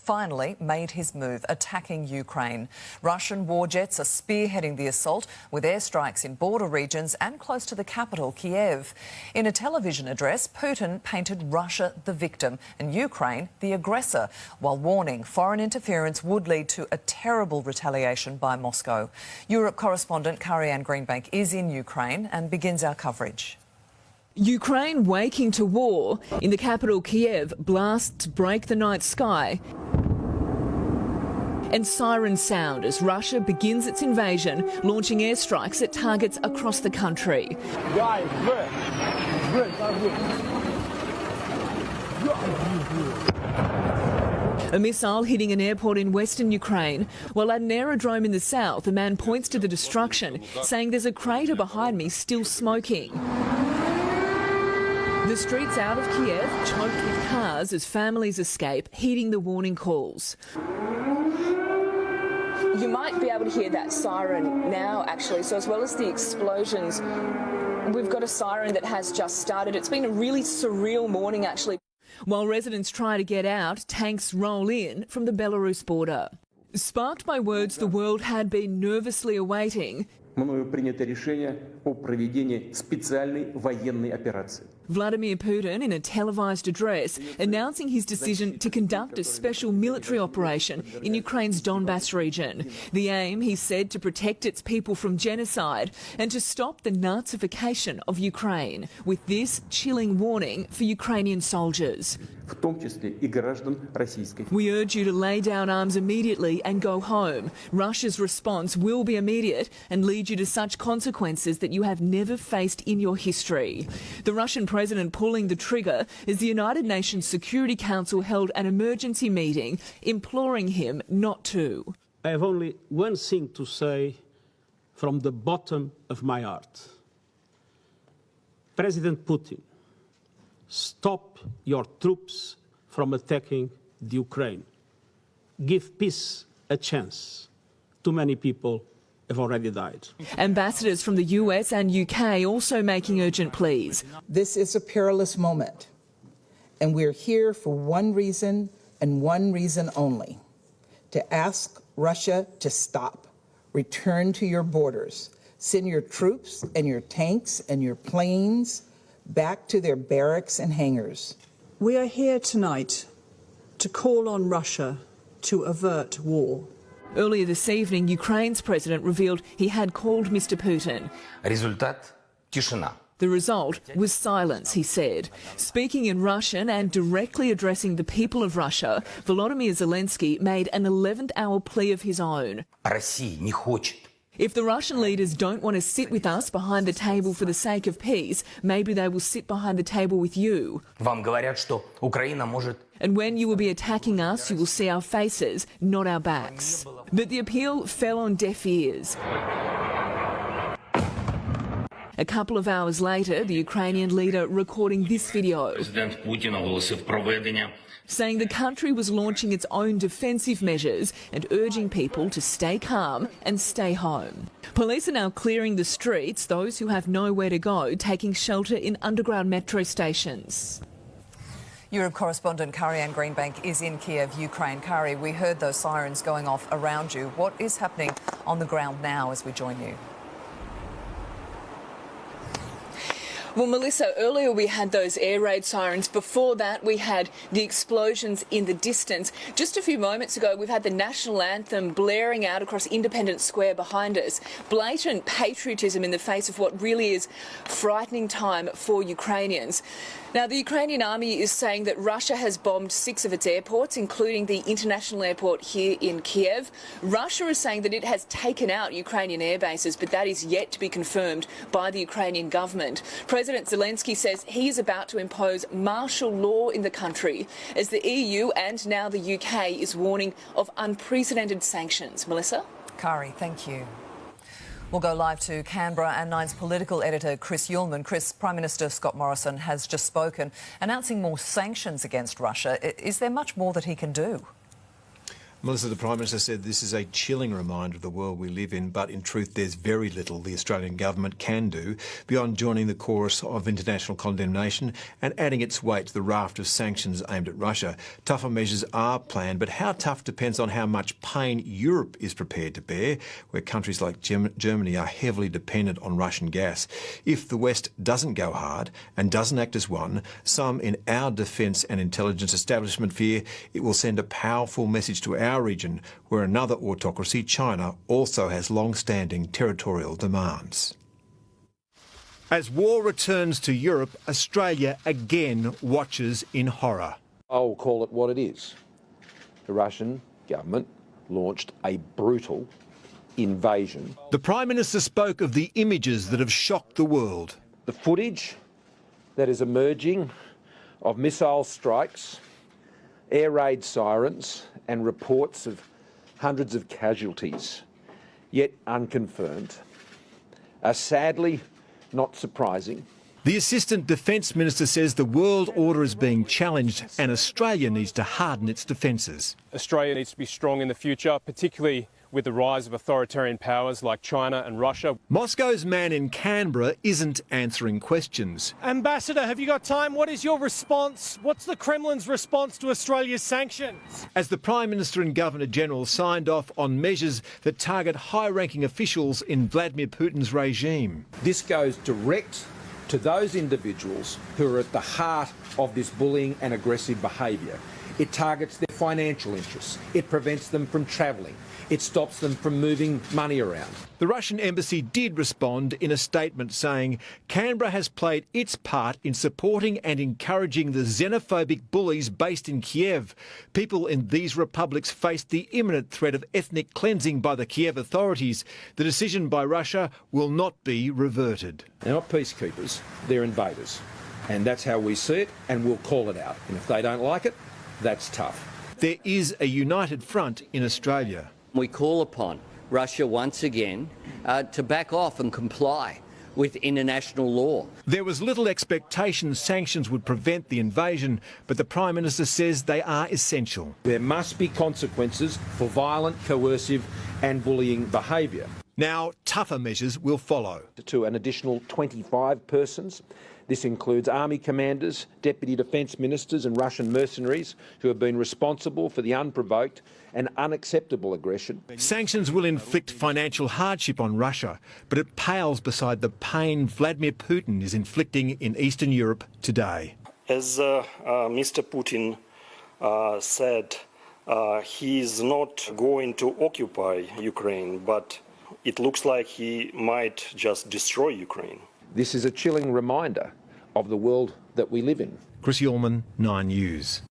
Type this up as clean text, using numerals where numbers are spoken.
finally made his move, attacking Ukraine. Russian war jets are spearheading the assault with airstrikes in border regions and close to the capital, Kiev. In a television address, Putin painted Russia the victim and Ukraine the aggressor, while warning foreign interference would lead to a terrible retaliation by Moscow. Europe correspondent Kari-Anne Greenbank is in Ukraine and begins our coverage. Ukraine waking to war. In the capital Kiev, blasts break the night sky and sirens sound as Russia begins its invasion, launching airstrikes at targets across the country. A missile hitting an airport in western Ukraine, while at an aerodrome in the south, a man points to the destruction, saying there's a crater behind me still smoking. The streets out of Kiev choked with cars as families escape, heeding the warning calls. You might be able to hear that siren now, actually. So as well as the explosions, we've got a siren that has just started. It's been a really surreal morning, actually. While residents try to get out, tanks roll in from the Belarus border. Sparked by words the world had been nervously awaiting, Мною принято решение о проведении специальной военной операции. Vladimir Putin, in a televised address, announcing his decision to conduct a special military operation in Ukraine's Donbass region. The aim, he said, to protect its people from genocide and to stop the Nazification of Ukraine, with this chilling warning for Ukrainian soldiers. В том числе и граждан Российской. We urge you to lay down arms immediately and go home. Russia's response will be immediate and lead you to such consequences that you have never faced in your history. The Russian president pulling the trigger as the United Nations Security Council held an emergency meeting imploring him not to. I have only one thing to say from the bottom of my heart. President Putin, stop your troops from attacking the Ukraine. Give peace a chance. Too many people have already died. Ambassadors from the US and UK also making urgent pleas. This is a perilous moment, and we're here for one reason and one reason only: to ask Russia to stop. Return to your borders. Send your troops and your tanks and your planes back to their barracks and hangars. We are here tonight to call on Russia to avert war. Earlier this evening, Ukraine's president revealed he had called Mr. Putin. Результат – тишина. The result was silence, he said. Speaking in Russian and directly addressing the people of Russia, Volodymyr Zelensky made an 11th-hour plea of his own. Россия не хочет. If the Russian leaders don't want to sit with us behind the table for the sake of peace, maybe they will sit behind the table with you. Вам говорят, что Украина может... And when you will be attacking us, you will see our faces, not our backs. But the appeal fell on deaf ears. A couple of hours later, the Ukrainian leader recording this video, saying the country was launching its own defensive measures and urging people to stay calm and stay home. Police are now clearing the streets, those who have nowhere to go taking shelter in underground metro stations. Europe correspondent Kari-Anne Greenbank is in Kiev, Ukraine. Kari, we heard those sirens going off around you. What is happening on the ground now as we join you? Well, Melissa, earlier we had those air raid sirens. Before that, we had the explosions in the distance. Just a few moments ago, we've had the national anthem blaring out across Independence Square behind us. Blatant patriotism in the face of what really is frightening time for Ukrainians. Now, the Ukrainian army is saying that Russia has bombed 6 of its airports, including the international airport here in Kiev. Russia is saying that it has taken out Ukrainian air bases, but that is yet to be confirmed by the Ukrainian government. President Zelensky says he is about to impose martial law in the country as the EU and now the UK is warning of unprecedented sanctions. Melissa? Kari, thank you. We'll go live to Canberra and Nine's political editor Chris Uhlmann. Chris, Prime Minister Scott Morrison has just spoken, announcing more sanctions against Russia. Is there much more that he can do? Melissa, the Prime Minister said this is a chilling reminder of the world we live in, but in truth there's very little the Australian government can do beyond joining the chorus of international condemnation and adding its weight to the raft of sanctions aimed at Russia. Tougher measures are planned, but how tough depends on how much pain Europe is prepared to bear, where countries like Germany are heavily dependent on Russian gas. If the West doesn't go hard and doesn't act as one, some in our defence and intelligence establishment fear it will send a powerful message to our region, where another autocracy, China, also has long-standing territorial demands. As war returns to Europe, Australia again watches in horror. I'll call it what it is. The Russian government launched a brutal invasion. The Prime Minister spoke of the images that have shocked the world. The footage that is emerging of missile strikes, air raid sirens and reports of hundreds of casualties, yet unconfirmed, are sadly not surprising. The Assistant Defence Minister says the world order is being challenged and Australia needs to harden its defences. Australia needs to be strong in the future, particularly with the rise of authoritarian powers like China and Russia. Moscow's man in Canberra isn't answering questions. Ambassador, have you got time? What is your response? What's the Kremlin's response to Australia's sanctions? As the Prime Minister and Governor-General signed off on measures that target high-ranking officials in Vladimir Putin's regime. This goes direct to those individuals who are at the heart of this bullying and aggressive behaviour. It targets their financial interests. It prevents them from travelling. It stops them from moving money around. The Russian embassy did respond in a statement saying Canberra has played its part in supporting and encouraging the xenophobic bullies based in Kiev. People in these republics face the imminent threat of ethnic cleansing by the Kiev authorities. The decision by Russia will not be reverted. They're not peacekeepers, they're invaders. And that's how we see it, and we'll call it out. And if they don't like it, that's tough. There is a united front in Australia. We call upon Russia once again to back off and comply with international law. There was little expectation sanctions would prevent the invasion, but the Prime Minister says they are essential. There must be consequences for violent, coercive and bullying behaviour. Now, tougher measures will follow. To an additional 25 persons. This includes army commanders, deputy defence ministers and Russian mercenaries who have been responsible for the unprovoked and unacceptable aggression. Sanctions will inflict financial hardship on Russia, but it pales beside the pain Vladimir Putin is inflicting in Eastern Europe today. As Mr. Putin said, he is not going to occupy Ukraine, but it looks like he might just destroy Ukraine. This is a chilling reminder of the world that we live in. Chris Ullman, 9 News.